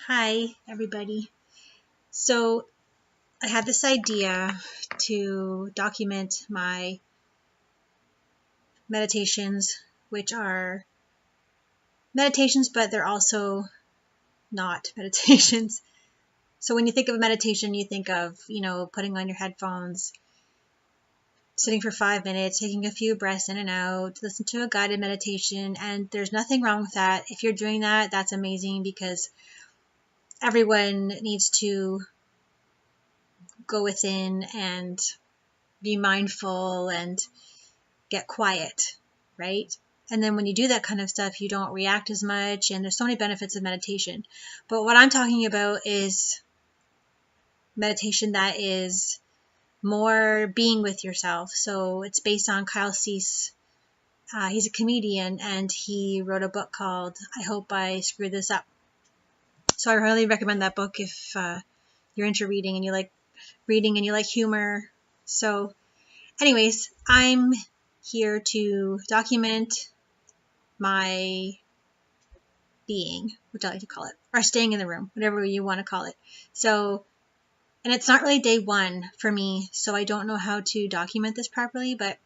Hi, everybody. So, I had this idea to document my meditations, which are meditations, but they're also not meditations. So, when you think of meditation, you think of, putting on your headphones, sitting for 5 minutes, taking a few breaths in and out, listen to a guided meditation, and there's nothing wrong with that. If you're doing that, that's amazing because everyone needs to go within and be mindful and get quiet, right? And then when you do that kind of stuff, you don't react as much, and there's so many benefits of meditation. But what I'm talking about is meditation that is more being with yourself. So it's based on Kyle Cease. He's a comedian, and he wrote a book called I Hope I Screwed This Up. So I really recommend that book if you're into reading and you like humor. So anyways, I'm here to document my being, which I like to call it, or staying in the room, whatever you want to call it. So, and it's not really day one for me, so I don't know how to document this properly, but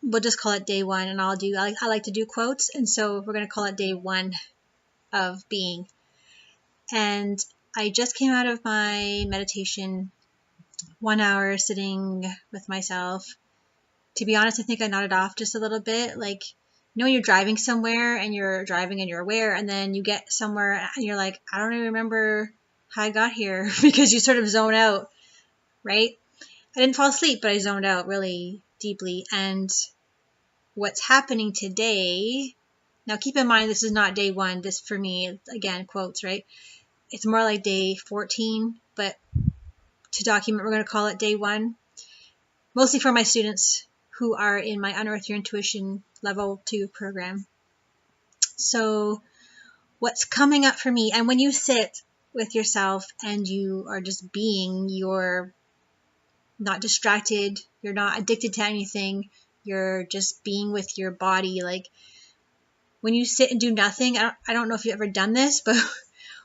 we'll just call it day one, and I like to do quotes, and so we're going to call it day one of being. And I just came out of my meditation, 1 hour sitting with myself. To be honest, I think I nodded off just a little bit. Like, you're driving somewhere and you're driving and you're aware, and then you get somewhere and you're like, I don't even remember how I got here because you sort of zone out, right? I didn't fall asleep, but I zoned out really deeply. And what's happening today, now keep in mind, this is not day one. This for me, again, quotes, right? It's more like day 14, but to document, we're going to call it day one. Mostly for my students who are in my Unearth Your Intuition Level 2 program. So what's coming up for me, and when you sit with yourself and you are just being, you're not distracted, you're not addicted to anything, you're just being with your body. Like when you sit and do nothing, I don't know if you've ever done this, but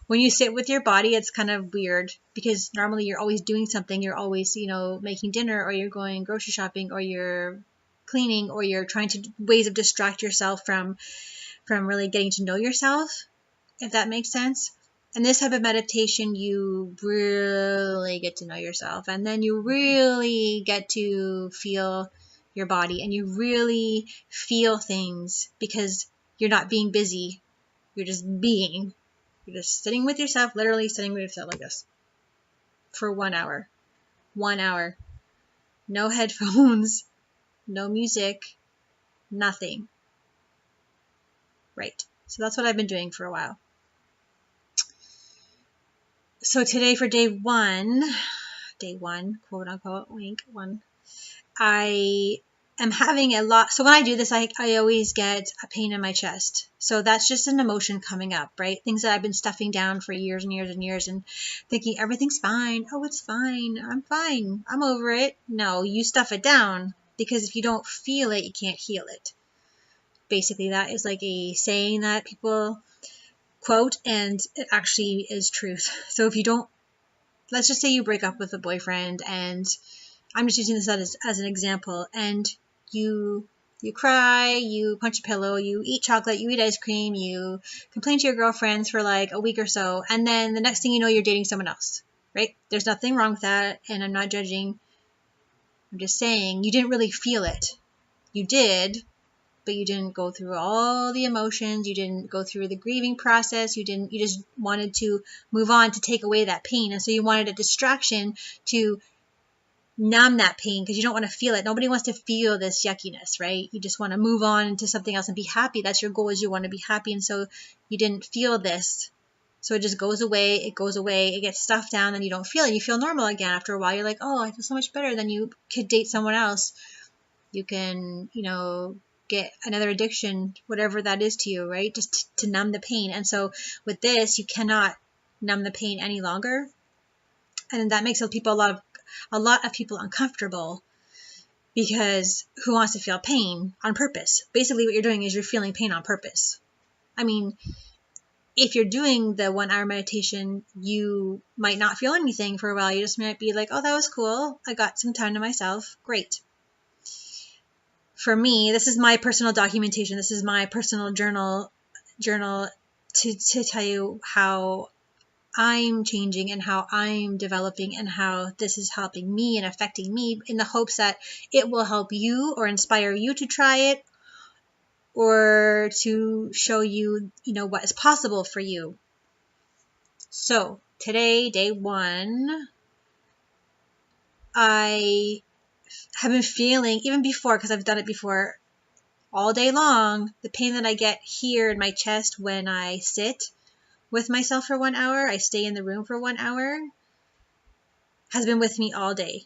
when you sit with your body, it's kind of weird because normally you're always doing something. You're always, making dinner, or you're going grocery shopping, or you're cleaning, or you're trying to ways of distract yourself from really getting to know yourself, if that makes sense. And this type of meditation, you really get to know yourself, and then you really get to feel your body, and you really feel things because you're not being busy. You're just being. You're just sitting with yourself, literally sitting with yourself like this for 1 hour. 1 hour. No headphones, no music, nothing. Right. So that's what I've been doing for a while. So today for day one, quote unquote, wink, one, I am having a lot. So when I do this, I always get a pain in my chest. So that's just an emotion coming up, right? Things that I've been stuffing down for years and years and years and thinking everything's fine. Oh, it's fine. I'm fine. I'm over it. No, you stuff it down because if you don't feel it, you can't heal it. Basically, that is like a saying that people quote, and it actually is truth. So if you don't, let's just say you break up with a boyfriend, and I'm just using this as an example, and you cry, you punch a pillow, you eat chocolate, you eat ice cream, you complain to your girlfriends for like a week or so, and then the next thing you know, you're dating someone else, right? There's nothing wrong with that, and I'm not judging. I'm just saying you didn't really feel it. You did, but you didn't go through all the emotions. You didn't go through the grieving process. You just wanted to move on to take away that pain. And so you wanted a distraction to numb that pain because you don't want to feel it. Nobody wants to feel this yuckiness, right? You just want to move on into something else and be happy. That's your goal, is you want to be happy. And so you didn't feel this. So it just goes away. It goes away. It gets stuffed down, and you don't feel it. You feel normal again after a while. You're like, oh, I feel so much better. Then you could date someone else. You can, get another addiction, whatever that is to you, right? Just to numb the pain. And so with this, you cannot numb the pain any longer. And that makes a lot of people uncomfortable, because who wants to feel pain on purpose? Basically what you're doing is you're feeling pain on purpose. I mean, if you're doing the 1 hour meditation, you might not feel anything for a while. You just might be like, oh, that was cool. I got some time to myself. Great. For me, this is my personal documentation. This is my personal journal to tell you how I'm changing and how I'm developing and how this is helping me and affecting me, in the hopes that it will help you or inspire you to try it, or to show you, what is possible for you. So today, day 1, I have been feeling, even before, because I've done it before, all day long, the pain that I get here in my chest when I sit with myself for 1 hour, I stay in the room for 1 hour, has been with me all day.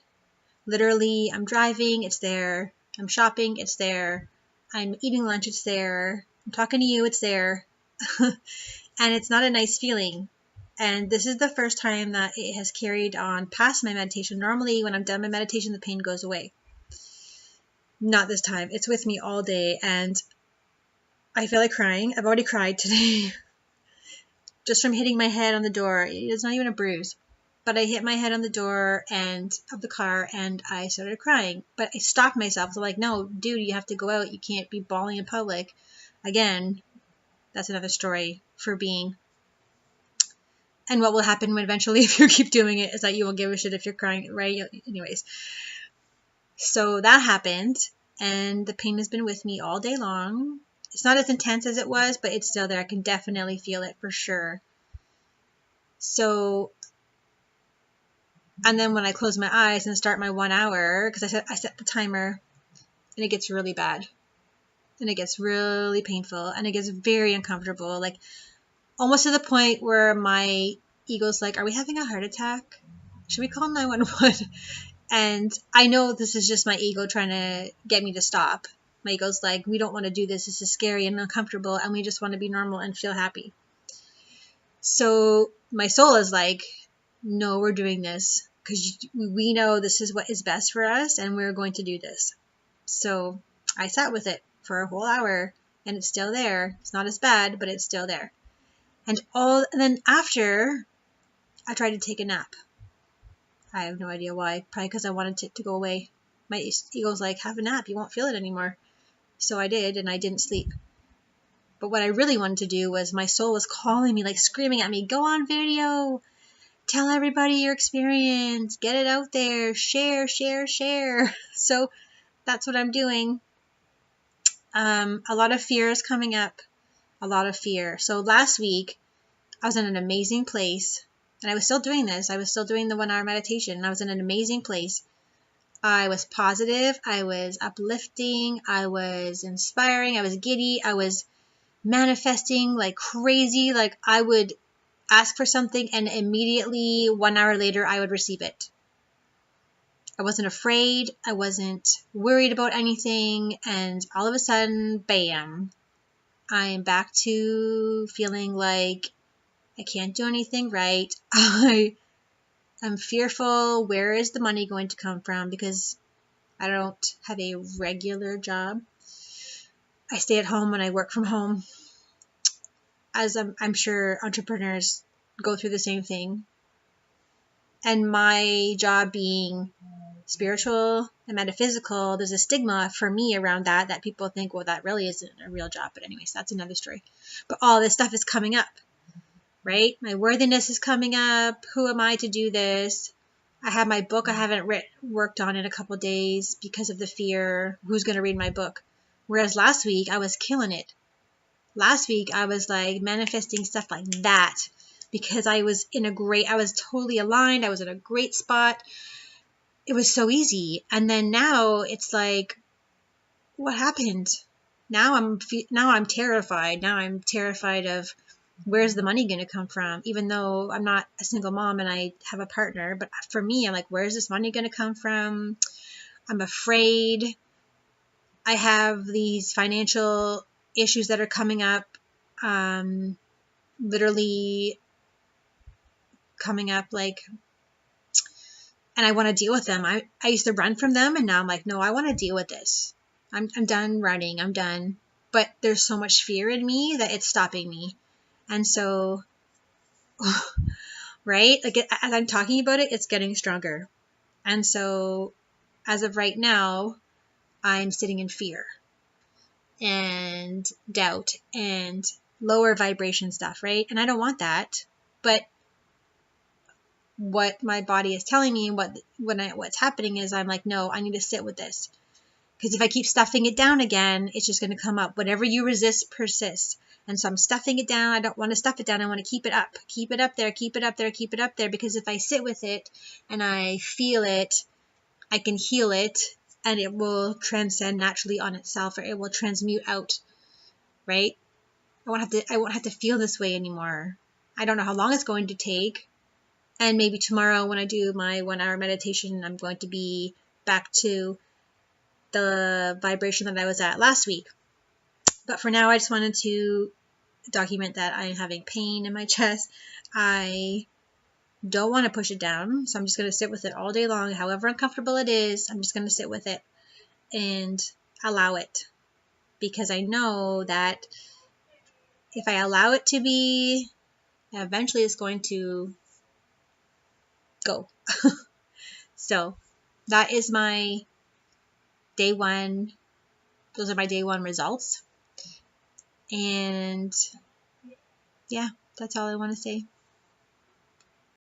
Literally, I'm driving, it's there. I'm shopping, it's there. I'm eating lunch, it's there. I'm talking to you, it's there. And it's not a nice feeling. And this is the first time that it has carried on past my meditation. Normally, when I'm done my meditation, the pain goes away. Not this time. It's with me all day, and I feel like crying. I've already cried today. Just from hitting my head on the door. It's not even a bruise. But I hit my head on the door of the car, and I started crying. But I stopped myself. So like, no, dude, you have to go out. You can't be bawling in public. Again, that's another story for being. And what will happen when eventually, if you keep doing it, is that you won't give a shit if you're crying, right? Anyways. So that happened, and the pain has been with me all day long. It's not as intense as it was, but it's still there. I can definitely feel it for sure. So, and then when I close my eyes and start my 1 hour, because I set the timer, and it gets really bad. And it gets really painful, and it gets very uncomfortable. Like, almost to the point where my ego's like, are we having a heart attack? Should we call 911? And I know this is just my ego trying to get me to stop. My ego's like, we don't want to do this. This is scary and uncomfortable, and we just want to be normal and feel happy. So my soul is like, no, we're doing this because we know this is what is best for us, and we're going to do this. So I sat with it for a whole hour, and it's still there. It's not as bad, but it's still there. And then after, I tried to take a nap. I have no idea why. Probably because I wanted it to go away. My ego's like, have a nap. You won't feel it anymore. So I did, and I didn't sleep. But what I really wanted to do was, my soul was calling me, like screaming at me, go on video. Tell everybody your experience. Get it out there. Share, share, share. So that's what I'm doing. A lot of fear is coming up. A lot of fear. So last week, I was in an amazing place. And I was still doing this. I was still doing the 1 hour meditation. And I was in an amazing place. I was positive. I was uplifting. I was inspiring. I was giddy. I was manifesting like crazy. Like, I would ask for something and immediately 1 hour later, I would receive it. I wasn't afraid. I wasn't worried about anything. And all of a sudden, bam, I am back to feeling like I can't do anything right. I'm fearful. Where is the money going to come from? Because I don't have a regular job. I stay at home and I work from home. As I'm sure entrepreneurs go through the same thing. And my job being spiritual and metaphysical, there's a stigma for me around that people think, well, that really isn't a real job. But anyways, that's another story. But all this stuff is coming up. Right? My worthiness is coming up. Who am I to do this? I have my book I haven't worked on in a couple days because of the fear. Who's going to read my book? Whereas last week, I was killing it. Last week, I was like manifesting stuff like that because I was totally aligned. I was in a great spot. It was so easy. And then now it's like, what happened? Now I'm terrified. Now I'm terrified of, where's the money going to come from? Even though I'm not a single mom and I have a partner, but for me, I'm like, where's this money going to come from? I'm afraid. I have these financial issues that are coming up, literally coming up, like, and I want to deal with them. I used to run from them, and now I'm like, no, I want to deal with this. I'm done running. I'm done. But there's so much fear in me that it's stopping me. And so, right? Like as I'm talking about it, it's getting stronger. And so as of right now, I'm sitting in fear and doubt and lower vibration stuff, right? And I don't want that. But what my body is telling me, what's happening is I'm like, no, I need to sit with this. Because if I keep stuffing it down again, it's just going to come up. Whatever you resist persists. And so I'm stuffing it down. I don't want to stuff it down. I want to keep it up. Keep it up there. Keep it up there. Keep it up there. Because if I sit with it and I feel it, I can heal it, and it will transcend naturally on itself, or it will transmute out, right? I won't have to feel this way anymore. I don't know how long it's going to take. And maybe tomorrow when I do my 1-hour meditation, I'm going to be back to the vibration that I was at last week. But for now, I just wanted to document that I'm having pain in my chest. I don't want to push it down, so I'm just going to sit with it all day long. However uncomfortable it is, I'm just going to sit with it and allow it. Because I know that if I allow it to be, eventually it's going to go. So that is my day one. Those are my day one results. And yeah, that's all I want to say.